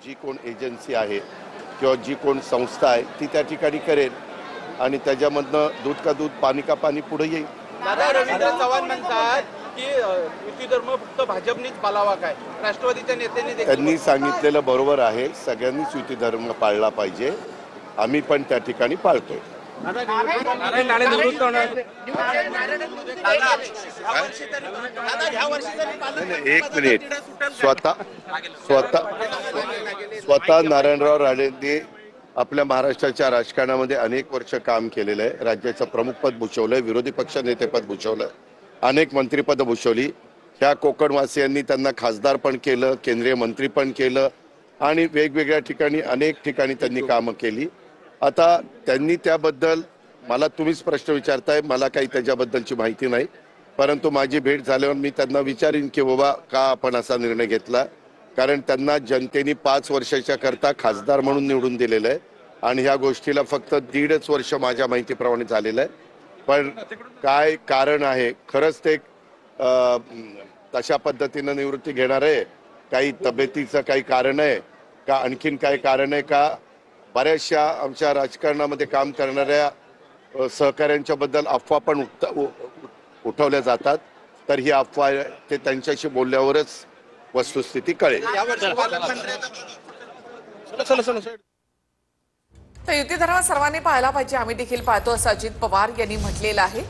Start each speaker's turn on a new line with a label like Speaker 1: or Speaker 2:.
Speaker 1: जी कोण एजन्सी आहे किंवा जी कोण संस्था आहे ती त्या ठिकाणी करेल आणि त्याच्यामधनं दूध का दूध पाणी का पाणी पुढे येईल.
Speaker 2: दादा, रवींद्र चव्हाण म्हणतात की युती धर्म फक्त भाजपनीच पालावा काय, राष्ट्रवादीच्या नेत्यांनी
Speaker 1: त्यांनी सांगितलेलं बरोबर आहे. सगळ्यांनीच युती धर्म पाळला पाहिजे. आम्ही पण त्या ठिकाणी पाळतोय. एक मिनिट. स्वतः नारायणराव राणेंनी आपल्या महाराष्ट्राच्या राजकारणामध्ये अनेक वर्ष काम केलेलं आहे. राज्याचं प्रमुखपद भूषवलंय, विरोधी पक्ष नेतेपद भूषवलं, अनेक मंत्रिपद भूषवली. ह्या कोकणवासियांनी त्यांना खासदार पण केलं, केंद्रीय मंत्री पण केलं आणि वेगवेगळ्या ठिकाणी अनेक ठिकाणी त्यांनी कामं केली. आता त्यांनी त्याबद्दल मला तुम्हीच प्रश्न विचारताय, मला काही त्याच्याबद्दलची माहिती नाही. परंतु माझी भेट झाल्यावर मी त्यांना विचारीन की बाबा का आपण असा निर्णय घेतला. कारण त्यांना जनतेने 5 वर्षाच्या करता खासदार म्हणून निवडून दिलेलं आहे आणि ह्या गोष्टीला फक्त 1.5 वर्ष माझ्या माहितीप्रमाणे झालेलं आहे. पण काय कारण आहे, खरंच ते तशा पद्धतीनं निवृत्ती घेणार आहे, काही तब्येतीचं काही कारण आहे का, आणखीन काय कारण आहे का, बऱ्याचशा आमच्या राजकारणामध्ये काम करणाऱ्या सहकाऱ्यांच्या बद्दल अफवा पण उठवल्या जातात. तर ही अफवा ते त्यांच्याशी बोलल्यावरच वस्तुस्थिती कळेल.
Speaker 3: तर युती धर्म सर्वांनी पाहायला पाहिजे, आम्ही देखील पाहतो असं अजित पवार यांनी म्हटलेलं आहे.